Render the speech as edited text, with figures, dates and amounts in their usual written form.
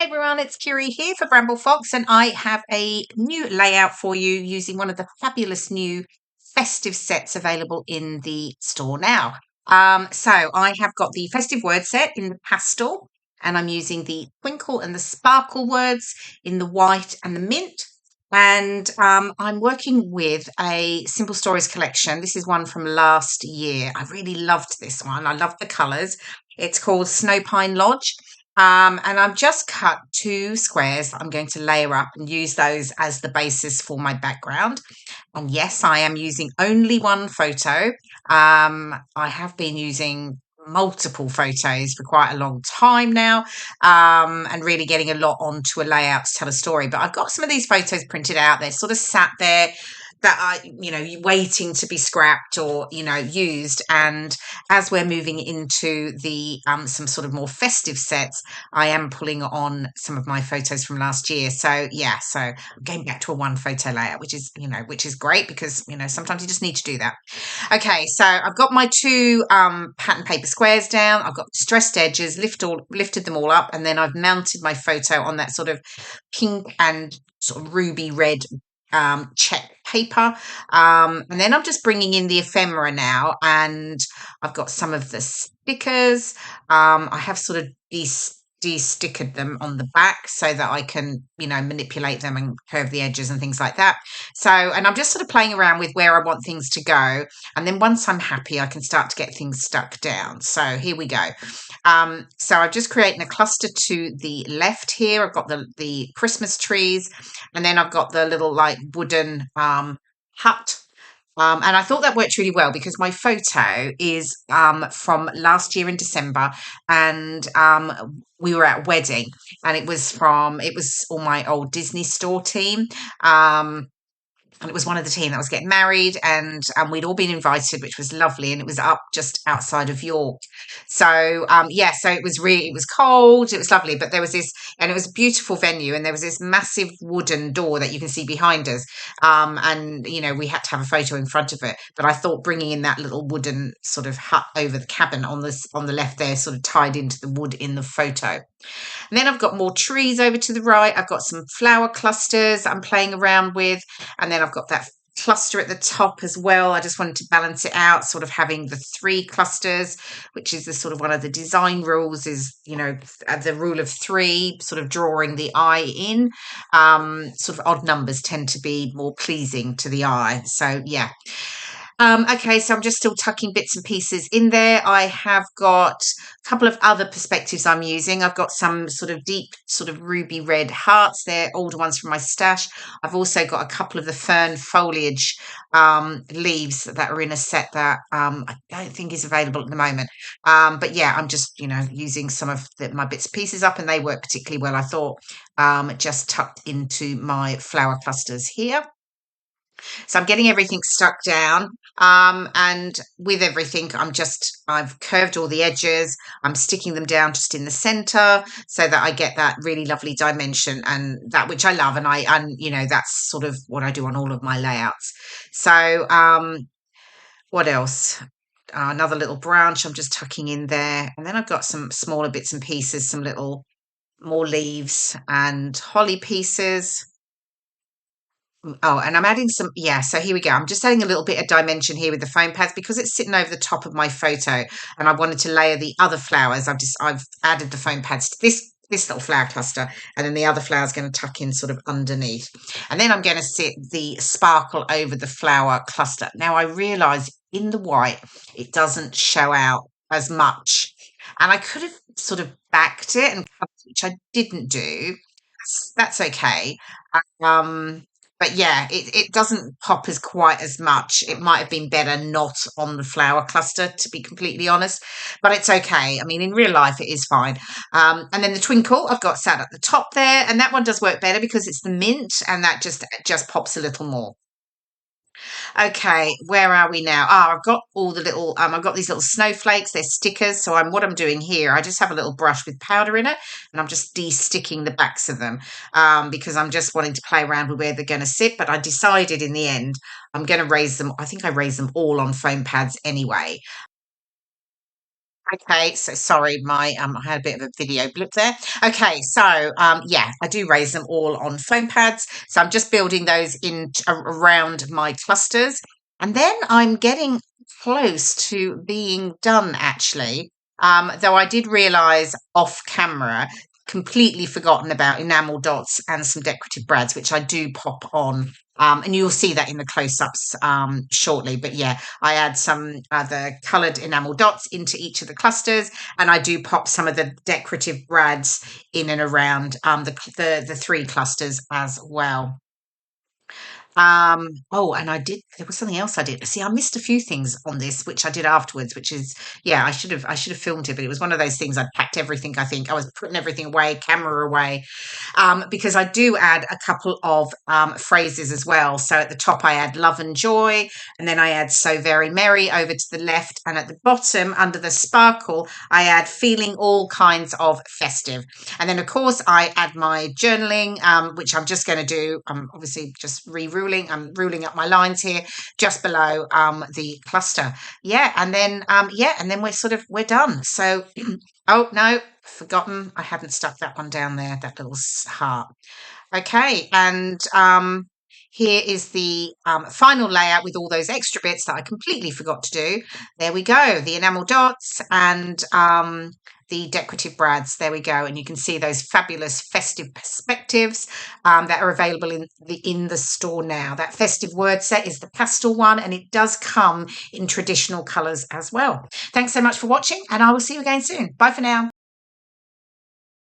Hey everyone, it's Kirei here for Bramble Fox, and I have a new layout for you using one of the fabulous new festive sets available in the store now. So I have got the Festive Word set in the pastel, and I'm using the Twinkle and the Sparkle words in the white and the mint. And I'm working with a Simple Stories collection. This is one from last year. I really loved this one. I love the colours. It's called Snow Pine Lodge. And I've just cut two squares that I'm going to layer up and use those as the basis for my background. And yes, I am using only one photo. I have been using multiple photos for quite a long time now, and really getting a lot onto a layout to tell a story. But I've got some of these photos printed out. They're sort of sat there that waiting to be scrapped or, used. And as we're moving into the some sort of more festive sets, I am pulling on some of my photos from last year. So yeah, so I'm going back to a one photo layout, which is great because sometimes you just need to do that. Okay, so I've got my two pattern paper squares down. I've got stressed edges, lifted them all up, and then I've mounted my photo on that sort of pink and sort of ruby red check paper. And then I'm just bringing in the ephemera now, and I've got some of the stickers. I have sort of de-stickered them on the back so that I can, manipulate them and curve the edges and things like that. So, and I'm just sort of playing around with where I want things to go. And then once I'm happy, I can start to get things stuck down. So here we go. So I'm just creating a cluster to the left here. I've got the Christmas trees, and then I've got the little like wooden hut. And I thought that worked really well because my photo is from last year in December, and we were at a wedding, and it was all my old Disney store team. And it was one of the team that was getting married, and we'd all been invited, which was lovely, and it was up just outside of York. So yeah, so it was cold, it was lovely, but there was this, and it was a beautiful venue, and there was this massive wooden door that you can see behind us, and we had to have a photo in front of it. But I thought bringing in that little wooden sort of hut over the cabin on the left there, sort of tied into the wood in the photo. And then I've got more trees over to the right. I've got some flower clusters I'm playing around with. And then I've got that cluster at the top as well. I just wanted to balance it out, sort of having the three clusters, which is the sort of one of the design rules is, the rule of three, sort of drawing the eye in. Sort of odd numbers tend to be more pleasing to the eye. So yeah. Okay, so I'm just still tucking bits and pieces in there. I have got a couple of other perspectives I'm using. I've got some sort of deep, sort of ruby red hearts. They're older ones from my stash. I've also got a couple of the fern foliage leaves that are in a set that I don't think is available at the moment. But yeah, I'm just, using some of my bits and pieces up, and they work particularly well, I thought, just tucked into my flower clusters here. So I'm getting everything stuck down. And with everything, I've curved all the edges. I'm sticking them down just in the center so that I get that really lovely dimension, and that which I love. And that's sort of what I do on all of my layouts. So, what else? Another little branch I'm just tucking in there. And then I've got some smaller bits and pieces, some little more leaves and holly pieces. Oh, and I'm adding some, yeah, so here we go. I'm just adding a little bit of dimension here with the foam pads because it's sitting over the top of my photo, and I wanted to layer the other flowers. I've added the foam pads to this little flower cluster, and then the other flower is going to tuck in sort of underneath. And then I'm going to sit the sparkle over the flower cluster. Now I realise in the white, it doesn't show out as much. And I could have sort of backed it and covered it, which I didn't do. That's okay. Um, but yeah, it doesn't pop as quite as much. It might have been better not on the flower cluster, to be completely honest, but it's okay. I mean, in real life, it is fine. And then the twinkle I've got sat at the top there, and that one does work better because it's the mint, and that just pops a little more. Okay, where are we now? I've got all the little, I've got these little snowflakes. They're stickers. So what I'm doing here, I just have a little brush with powder in it, and I'm just de-sticking the backs of them, because I'm just wanting to play around with where they're going to sit. But I decided in the end, I'm going to raise them. I think I raised them all on foam pads anyway. Okay, so sorry, my I had a bit of a video blip there. Okay, so yeah, I do raise them all on foam pads. So I'm just building those in around my clusters, and then I'm getting close to being done actually. Though I did realise off camera, completely forgotten about enamel dots and some decorative brads, which I do pop on. And you'll see that in the close-ups shortly. But yeah, I add some other coloured enamel dots into each of the clusters, and I do pop some of the decorative brads in and around the three clusters as well. Oh, and there was something else I did. See, I missed a few things on this, which I did afterwards, which is, yeah, I should have filmed it, but it was one of those things. I'd packed everything, I think. I was putting everything away, camera away, because I do add a couple of phrases as well. So at the top, I add love and joy, and then I add so very merry over to the left. And at the bottom, under the sparkle, I add feeling all kinds of festive. And then, of course, I add my journaling, which I'm just going to do. I'm obviously just I'm ruling up my lines here just below the cluster. Yeah, and then we're done. So, oh no, forgotten. I hadn't stuck that one down there. That little heart. Okay, and here is the final layout with all those extra bits that I completely forgot to do. There we go, the enamel dots and the decorative brads. There we go, and you can see those fabulous festive perspectives that are available in the store now. That festive word set is the pastel one, and it does come in traditional colours as well. Thanks so much for watching, and I will see you again soon. Bye for now.